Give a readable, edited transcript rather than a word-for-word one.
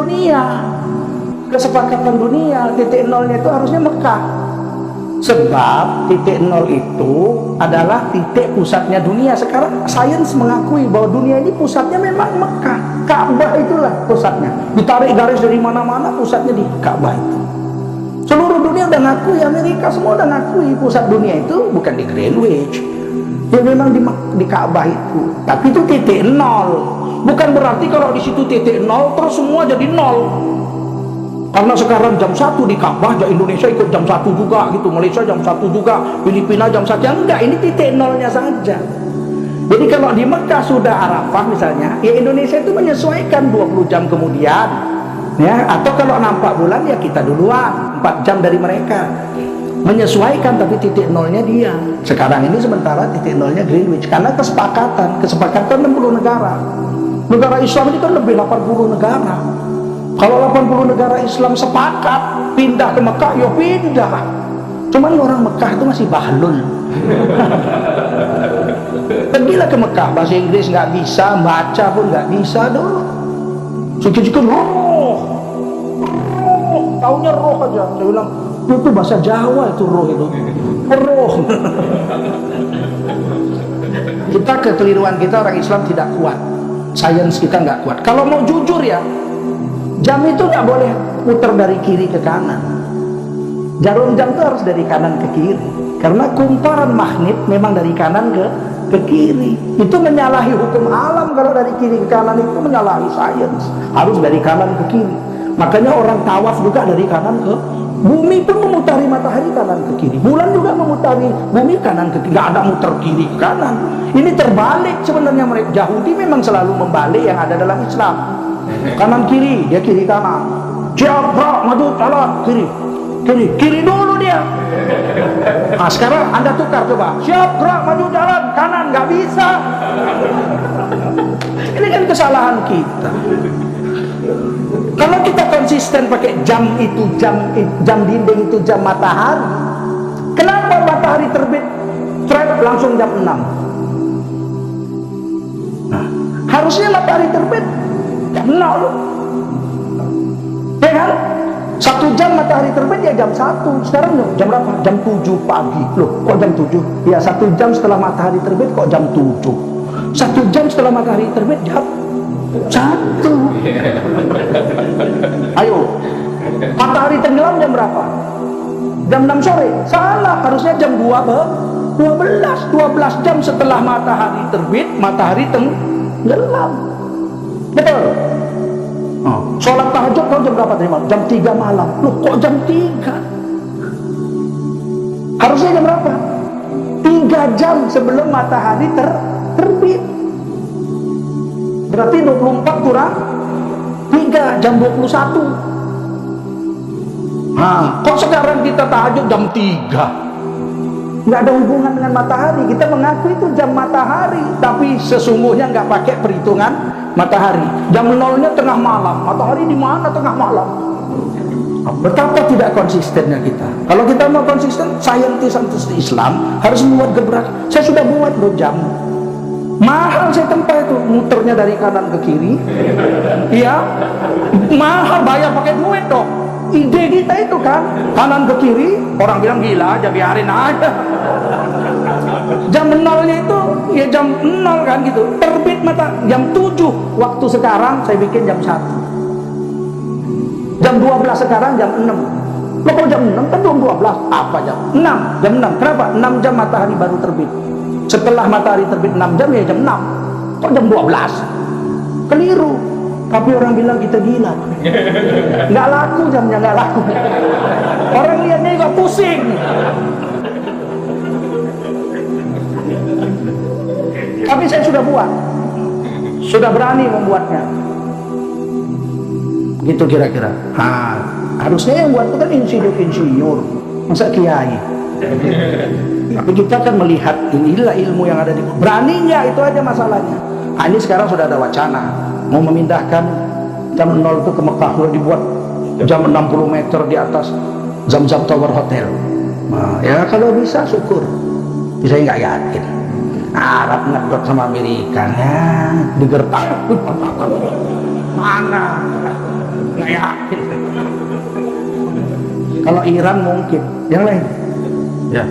dunia. Kesepakatan dunia, titik nolnya itu harusnya Mekah. Sebab titik nol itu adalah titik pusatnya dunia. Sekarang sains mengakui bahwa dunia ini pusatnya memang Mekah. Ka'bah itulah pusatnya. Ditarik garis dari mana-mana, pusatnya di Ka'bah itu. Seluruh dunia udah ngakui, Amerika semua udah ngakui pusat dunia itu bukan di Greenwich. Ya memang di Ka'bah itu. Tapi itu titik nol. Bukan berarti kalau di situ titik nol terus semua jadi nol. Karena sekarang jam 1 di Ka'bah, ya Indonesia ikut jam 1 juga gitu, Malaysia jam 1 juga, Filipina jam 1. Enggak, ini titik nolnya saja. Jadi kalau di Mekah sudah Arafah misalnya, ya Indonesia itu menyesuaikan 20 jam kemudian. Ya, atau kalau nampak bulan ya kita duluan 4 jam dari mereka. Menyesuaikan, tapi titik nolnya dia. Sekarang ini sementara titik nolnya Greenwich karena kesepakatan 60 negara. Negara Islam ini kan lebih 80 negara. Kalau 80 negara Islam sepakat pindah ke Mekah, ya pindah. Cuman orang Mekah itu masih bahlul. Pergilah ke Mekah, bahasa Inggris nggak bisa, baca pun nggak bisa doh. Sikit-sikit roh, taunya roh aja. Saya bilang itu bahasa Jawa itu roh itu. Roh. Kita kekeliruan kita orang Islam tidak kuat. Sains kita nggak kuat. Kalau mau jujur ya, jam itu nggak boleh putar dari kiri ke kanan. Jarum jam itu harus dari kanan ke kiri. Karena kumparan magnet memang dari kanan ke kiri. Itu menyalahi hukum alam. Kalau dari kiri ke kanan itu menyalahi sains. Harus dari kanan ke kiri. Makanya orang tawaf juga dari kanan ke bumi pun memutari matahari kanan ke kiri. Bulan juga memutari bumi kanan ke kiri. Nggak ada muter kiri ke kanan. Ini terbalik sebenarnya mereka. Yahudi memang selalu membalik yang ada dalam Islam. Kanan kiri, dia kiri kanan. Siapa maju jalan kiri, kiri dulu dia. Nah sekarang anda tukar coba. Siap gerak maju jalan kanan, nggak bisa. Ini kan kesalahan kita. Kalau kita konsisten pakai jam itu jam dinding itu jam matahari. Kenapa matahari terbit langsung jam 6? Nah, harusnya matahari terbit jam 0. Ya kan? 1 jam matahari terbit ya jam 1. Sekarang jam berapa? Jam 7 pagi. Loh, kok jam 7? Ya 1 jam setelah matahari terbit kok jam 7. 1 jam setelah matahari terbit jam 1. Ayo, matahari tenggelam jam berapa? Jam 6 sore. Salah, harusnya jam 12 jam setelah matahari terbit, matahari tenggelam. Betul. Sholat tahajud kau jam berapa tadi malam? Jam 3 malam. Loh kok jam 3? Harusnya jam berapa? 3 jam sebelum matahari terbit. Berarti 24 kurang 3, jam 21. Nah, kok sekarang kita tahajud jam 3? Nggak ada hubungan dengan matahari. Kita mengaku itu jam matahari, tapi sesungguhnya nggak pakai perhitungan matahari. Jam 0-nya tengah malam. Matahari di mana tengah malam? Betapa tidak konsistennya kita. Kalau kita mau konsisten, saintis Islam harus membuat gebrakan. Saya sudah buat loh jam. Mahal saya tempat itu, muternya dari kanan ke kiri. Iya, mahal, bayar pakai duit dong. Ide kita itu kan, kanan ke kiri, orang bilang gila aja, biarin aja. Jam 0-nya itu, ya jam 0 kan gitu. Terbit mata, jam 7. Waktu sekarang saya bikin jam 1. Jam 12 sekarang jam 6. Loh kok jam 6? Kan belum 12. Apa jam? 6. Jam 6. Kenapa? 6 jam matahari baru terbit. Setelah matahari terbit 6 jam ya jam 6. Kok jam 12? Keliru. Tapi orang bilang kita gila. Nggak laku jamnya, nggak laku. Orang lihatnya juga pusing. Tapi saya sudah buat. Sudah berani membuatnya. Gitu kira-kira. Nah, harusnya yang buat itu kan insinyur. Masa kiai? Tapi kita kan melihat inilah ilmu yang ada di. Berani nggak, itu aja masalahnya. Nah, ini sekarang sudah ada wacana mau memindahkan jam 0 itu ke Mekah, sudah dibuat jam 60 meter di atas Zamzam Tower Hotel. Nah, ya kalau bisa syukur. Saya nggak yakin. Arab ngedot sama Amerika ya, digertak. Mana? Nah saya yakin. Kalau Iran mungkin, yang lain. Ya.